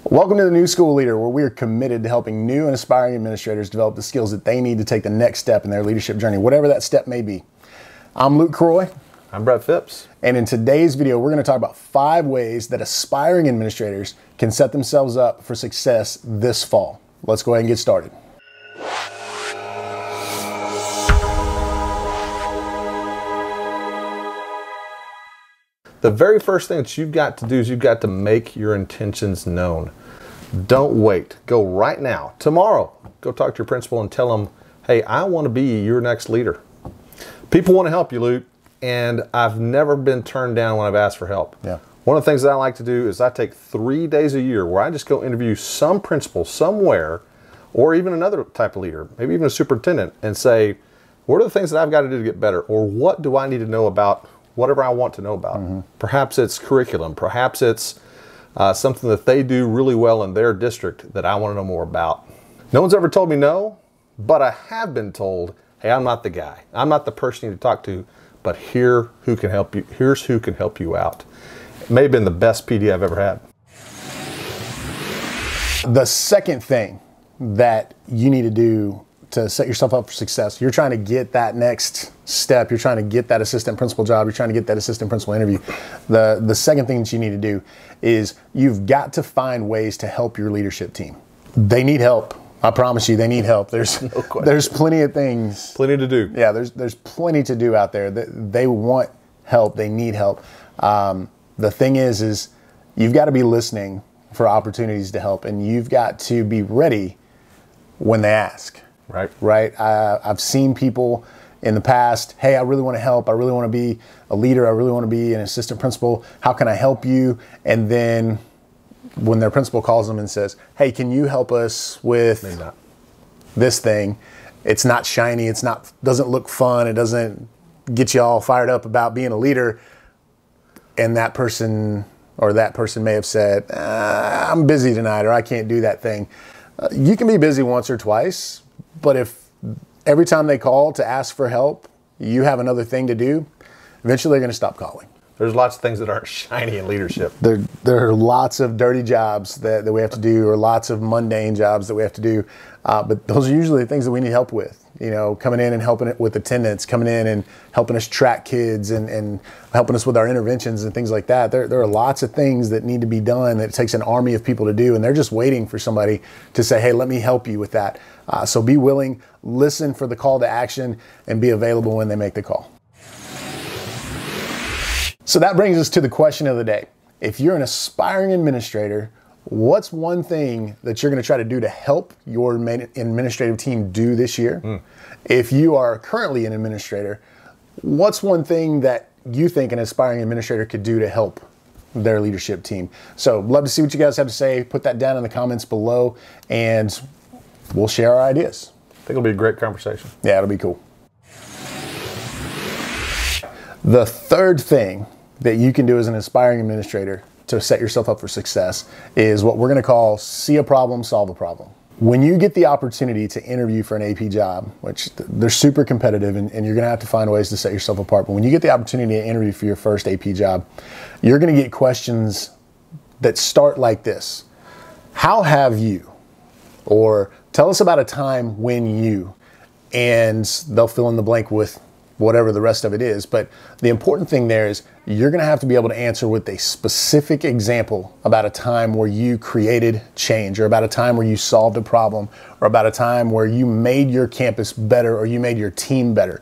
Welcome to the New School Leader, where we are committed to helping new and aspiring administrators develop the skills that they need to take the next step in their leadership journey, whatever that step may be. I'm Luke Croy. I'm Brett Phipps. And in today's video, we're going to talk about 5 ways that aspiring administrators can set themselves up for success this fall. Let's go ahead and get started. The very first thing that you've got to do is you've got to make your intentions known. Don't wait. Go right now. Tomorrow, go talk to your principal and tell them, hey, I want to be your next leader. People want to help you, Luke, and I've never been turned down when I've asked for help. Yeah. One of the things that I like to do is I take 3 days a year where I just go interview some principal somewhere, or even another type of leader, maybe even a superintendent, and say, what are the things that I've got to do to get better? Or what do I need to know about whatever I want to know about? Perhaps it's curriculum. Perhaps it's something that they do really well in their district that I want to know more about. No one's ever told me no, but I have been told, hey, I'm not the guy. I'm not the person you need to talk to, but here's who can help you out. It may have been the best PD I've ever had. The second thing that you need to do to set yourself up for success, you're trying to get that next step, you're trying to get that assistant principal job, you're trying to get that assistant principal interview. The second thing that you need to do is you've got to find ways to help your leadership team. They need help. I promise you, they need help. There's plenty of things. Plenty to do. Yeah, there's plenty to do out there. They want help. They need help. The thing is you've got to be listening for opportunities to help, and you've got to be ready when they ask. Right. I've seen people in the past, hey, I really want to help. I really want to be a leader. I really want to be an assistant principal. How can I help you? And then when their principal calls them and says, hey, can you help us with this thing? It's not shiny. Doesn't look fun. It doesn't get you all fired up about being a leader. And that person may have said, I'm busy tonight, or I can't do that thing. You can be busy once or twice, but if every time they call to ask for help, you have another thing to do, eventually they're going to stop calling. There's lots of things that aren't shiny in leadership. There are lots of dirty jobs that we have to do, or lots of mundane jobs that we have to do. But those are usually the things that we need help with. You know, coming in and helping it with attendance, coming in and helping us track kids and helping us with our interventions and things like that. There are lots of things that need to be done that it takes an army of people to do, and they're just waiting for somebody to say, hey, let me help you with that. So be willing, listen for the call to action, and be available when they make the call. So that brings us to the question of the day. If you're an aspiring administrator, what's one thing that you're going to try to do to help your administrative team do this year? If you are currently an administrator, what's one thing that you think an aspiring administrator could do to help their leadership team? So love to see what you guys have to say. Put that down in the comments below, and we'll share our ideas. I think it'll be a great conversation. Yeah, it'll be cool. The third thing that you can do as an aspiring administrator to set yourself up for success is what we're going to call see a problem, solve a problem. When you get the opportunity to interview for an AP job, which they're super competitive and you're going to have to find ways to set yourself apart, but when you get the opportunity to interview for your first AP job, you're going to get questions that start like this. How have you? Or tell us about a time when you, and they'll fill in the blank with whatever the rest of it is. But the important thing there is you're going to have to be able to answer with a specific example about a time where you created change, or about a time where you solved a problem, or about a time where you made your campus better, or you made your team better.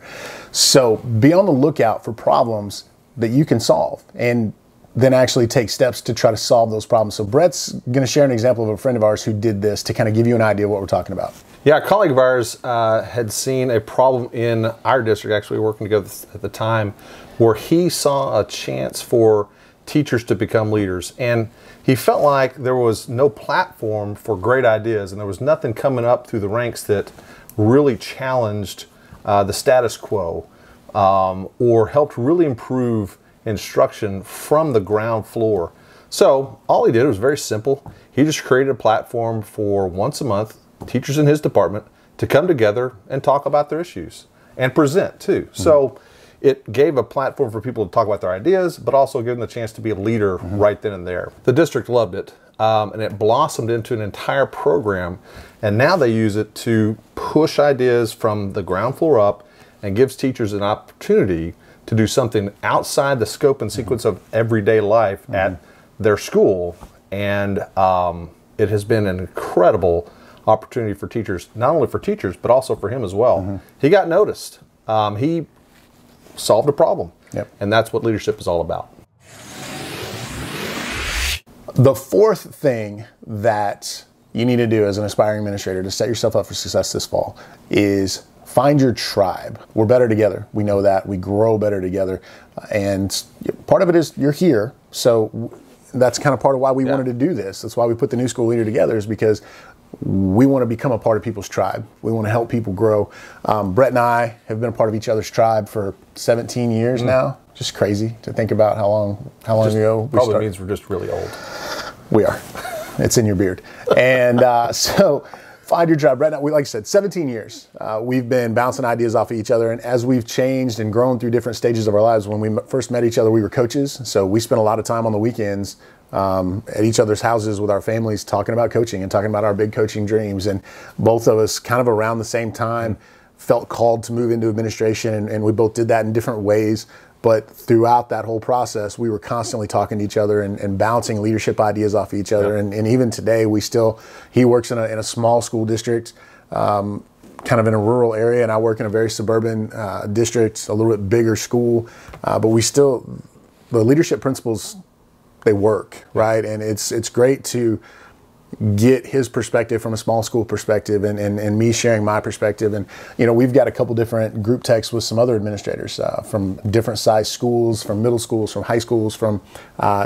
So be on the lookout for problems that you can solve, and then actually take steps to try to solve those problems. So Brett's going to share an example of a friend of ours who did this to kind of give you an idea of what we're talking about. Yeah, a colleague of ours had seen a problem in our district, actually working together at the time, where he saw a chance for teachers to become leaders. And he felt like there was no platform for great ideas, and there was nothing coming up through the ranks that really challenged the status quo or helped really improve instruction from the ground floor. So all he did was very simple. He just created a platform for once a month, teachers in his department to come together and talk about their issues and present too. So it gave a platform for people to talk about their ideas, but also give them the chance to be a leader right then and there. The district loved it, and it blossomed into an entire program, and now they use it to push ideas from the ground floor up and gives teachers an opportunity to do something outside the scope and sequence of everyday life at their school. And it has been an incredible opportunity for teachers, not only for teachers, but also for him as well. He got noticed. He solved a problem. Yep. And that's what leadership is all about. The fourth thing that you need to do as an aspiring administrator to set yourself up for success this fall is find your tribe. We're better together. We know that. We grow better together. And part of it is you're here. So that's kind of part of why we wanted to do this. That's why we put the New School Leader together, is because we want to become a part of people's tribe. We want to help people grow. Brett and I have been a part of each other's tribe for 17 years now. Just crazy to think about how long ago we Probably started. means we're just really old. We are. It's in your beard. And so find your tribe. Brett and I, like I said, 17 years. We've been bouncing ideas off of each other. And as we've changed and grown through different stages of our lives, when we first met each other, we were coaches. So we spent a lot of time on the weekends at each other's houses with our families talking about coaching and talking about our big coaching dreams. And both of us kind of around the same time felt called to move into administration, and we both did that in different ways. But throughout that whole process, we were constantly talking to each other and bouncing leadership ideas off each other. And even today, he works in a small school district, kind of in a rural area, and I work in a very suburban district, a little bit bigger school. But the leadership principles, they work, right? And it's great to get his perspective from a small school perspective and me sharing my perspective. And, we've got a couple different group texts with some other administrators from different size schools, from middle schools, from high schools, from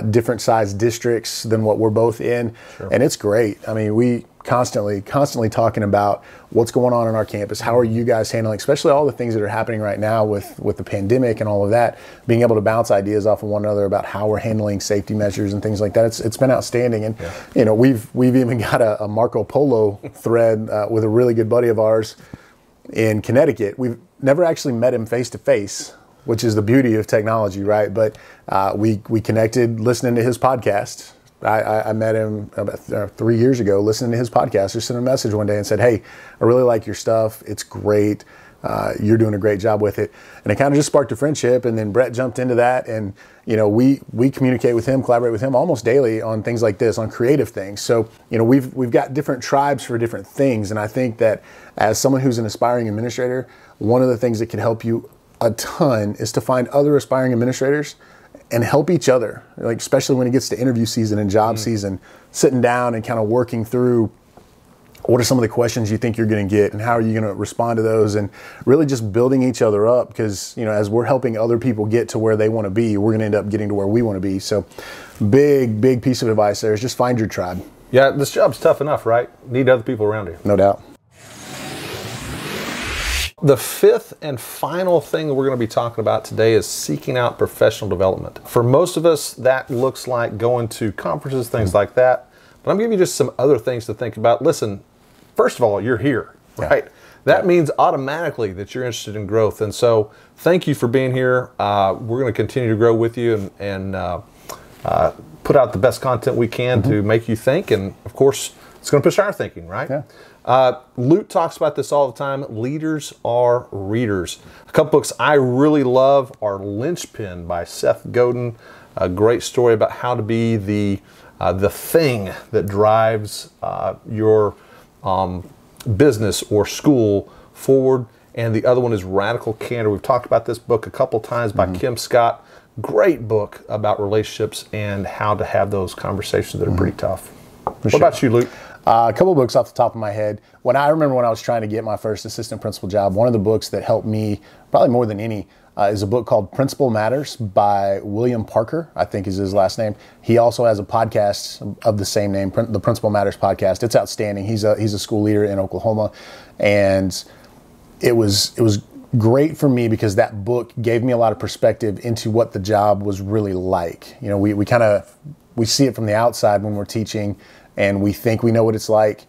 different size districts than what we're both in. Sure. And it's great. I mean, we constantly talking about what's going on our campus. How are you guys handling, especially all the things that are happening right now with the pandemic and all of that, being able to bounce ideas off of one another about how we're handling safety measures and things like that. It's been outstanding. And, we've even got a Marco Polo thread with a really good buddy of ours in Connecticut. We've never actually met him face to face, which is the beauty of technology, right? But we connected listening to his podcast. I met him about 3 years ago listening to his podcast. Just sent a message one day and said, "Hey, I really like your stuff. It's great. You're doing a great job with it." And it kind of just sparked a friendship. And then Brett jumped into that. And, we communicate with him, collaborate with him almost daily on things like this, on creative things. So, we've got different tribes for different things. And I think that as someone who's an aspiring administrator, one of the things that can help you a ton is to find other aspiring administrators and help each other, like especially when it gets to interview season and job season, sitting down and kind of working through what are some of the questions you think you're going to get and how are you going to respond to those, and really just building each other up, because as we're helping other people get to where they want to be, we're going to end up getting to where we want to be. So big piece of advice there is just find your tribe. Yeah, this job's tough enough, right? Need other people around you. No doubt. The fifth and final thing we're going to be talking about today is seeking out professional development. For most of us, that looks like going to conferences, things like that. But I'm giving you just some other things to think about. Listen, first of all, you're here, right? Yeah. That means automatically that you're interested in growth. And so thank you for being here. We're going to continue to grow with you and put out the best content we can to make you think. And of course, it's going to push our thinking, right? Yeah. Luke talks about this all the time. Leaders are readers. A couple books I really love are Linchpin by Seth Godin. A great story about how to be the thing that drives your business or school forward. And the other one is Radical Candor. We've talked about this book a couple times by Kim Scott. Great book about relationships and how to have those conversations that are pretty tough. What about you, Luke? A couple books off the top of my head. I remember when I was trying to get my first assistant principal job, one of the books that helped me probably more than any is a book called Principal Matters by William Parker, I think is his last name. He also has a podcast of the same name, the Principal Matters podcast. It's outstanding. He's a school leader in Oklahoma, and it was great for me because that book gave me a lot of perspective into what the job was really like. We see it from the outside when we're teaching, and we think we know what it's like.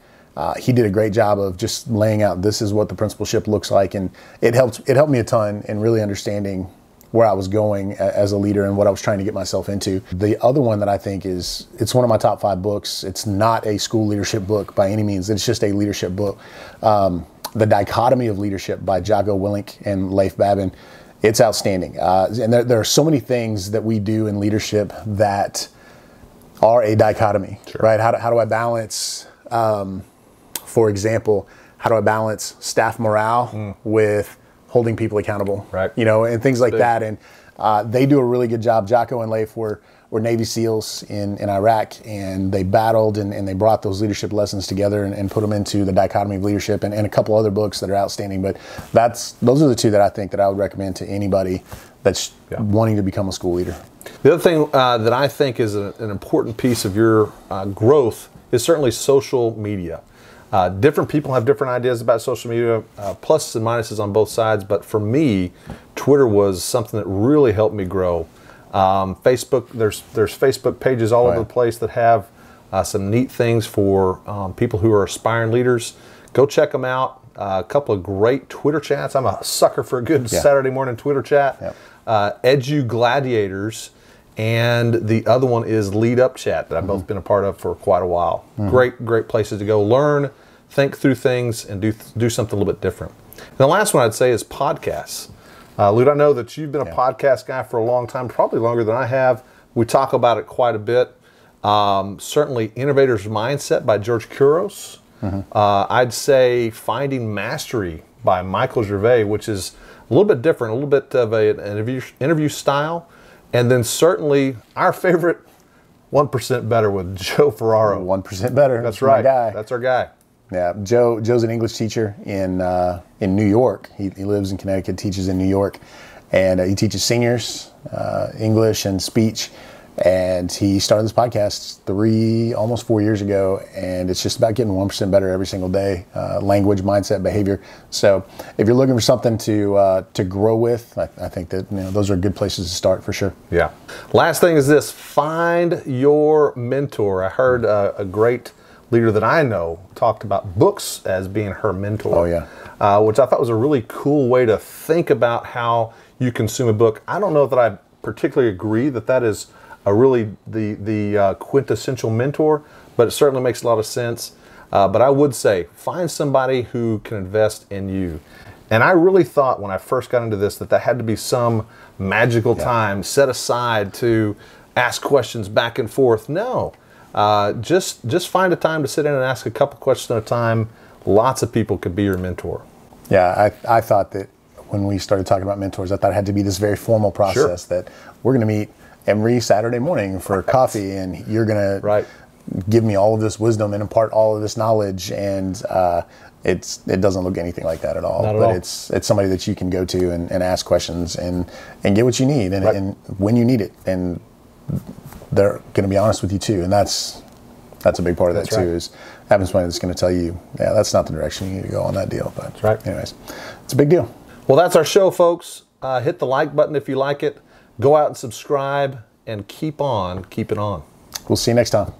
He did a great job of just laying out, this is what the principalship looks like, and it helped me a ton in really understanding where I was going as a leader and what I was trying to get myself into. The other one that I think it's one of my top 5 books. It's not a school leadership book by any means. It's just a leadership book. The Dichotomy of Leadership by Jocko Willink and Leif Babin. It's outstanding. And there are so many things that we do in leadership that are a dichotomy, right? How do I balance, for example, how do I balance staff morale with holding people accountable, right? And things like that. And they do a really good job. Jocko and Leif were Navy SEALs in Iraq, and they battled and they brought those leadership lessons together and put them into the Dichotomy of Leadership and a couple other books that are outstanding. But those are the 2 that I think that I would recommend to anybody that's wanting to become a school leader. The other thing that I think is an important piece of your growth is certainly social media. Different people have different ideas about social media, pluses and minuses on both sides. But for me, Twitter was something that really helped me grow. Facebook, there's Facebook pages all over the place that have some neat things for people who are aspiring leaders. Go check them out. A couple of great Twitter chats. I'm a sucker for a good Saturday morning Twitter chat. Edu Gladiators, and the other one is Lead Up Chat that I've both been a part of for quite a while. Great places to go learn, think through things, and do something a little bit different. And the last one I'd say is podcasts. Lute, I know that you've been a podcast guy for a long time, probably longer than I have. We talk about it quite a bit. Certainly Innovator's Mindset by George Couros. I'd say Finding Mastery by Michael Gervais, which is a little bit different, a little bit of an interview style. And then certainly our favorite, 1% Better with Joe Ferraro. 1% Better. That's right. My guy. That's our guy. Yeah, Joe's an English teacher in New York. He lives in Connecticut, teaches in New York, and he teaches seniors English and speech. And he started this podcast almost 4 years ago, and it's just about getting 1% better every single day, language, mindset, behavior. So if you're looking for something to grow with, I think that those are good places to start for sure. Yeah. Last thing is this: find your mentor. I heard a great leader that I know talked about books as being her mentor. Oh yeah. Which I thought was a really cool way to think about how you consume a book. I don't know that I particularly agree that is really the quintessential mentor, but it certainly makes a lot of sense. But I would say find somebody who can invest in you. And I really thought when I first got into this that had to be some magical time set aside to ask questions back and forth. No. Just find a time to sit in and ask a couple questions at a time. Lots of people could be your mentor. Yeah, I thought that when we started talking about mentors, I thought it had to be this very formal process that we're going to meet every Saturday morning for coffee, and you're going to give me all of this wisdom and impart all of this knowledge. And it doesn't look anything like that at all. Not at all. It's somebody that you can go to and ask questions and get what you need and when you need it. And they're going to be honest with you too, and that's a big part of that too. Is having somebody that's going to tell you, that's not the direction you need to go on that deal. But anyways, it's a big deal. Well, that's our show, folks. Hit the like button if you like it. Go out and subscribe, and keep on keeping on. We'll see you next time.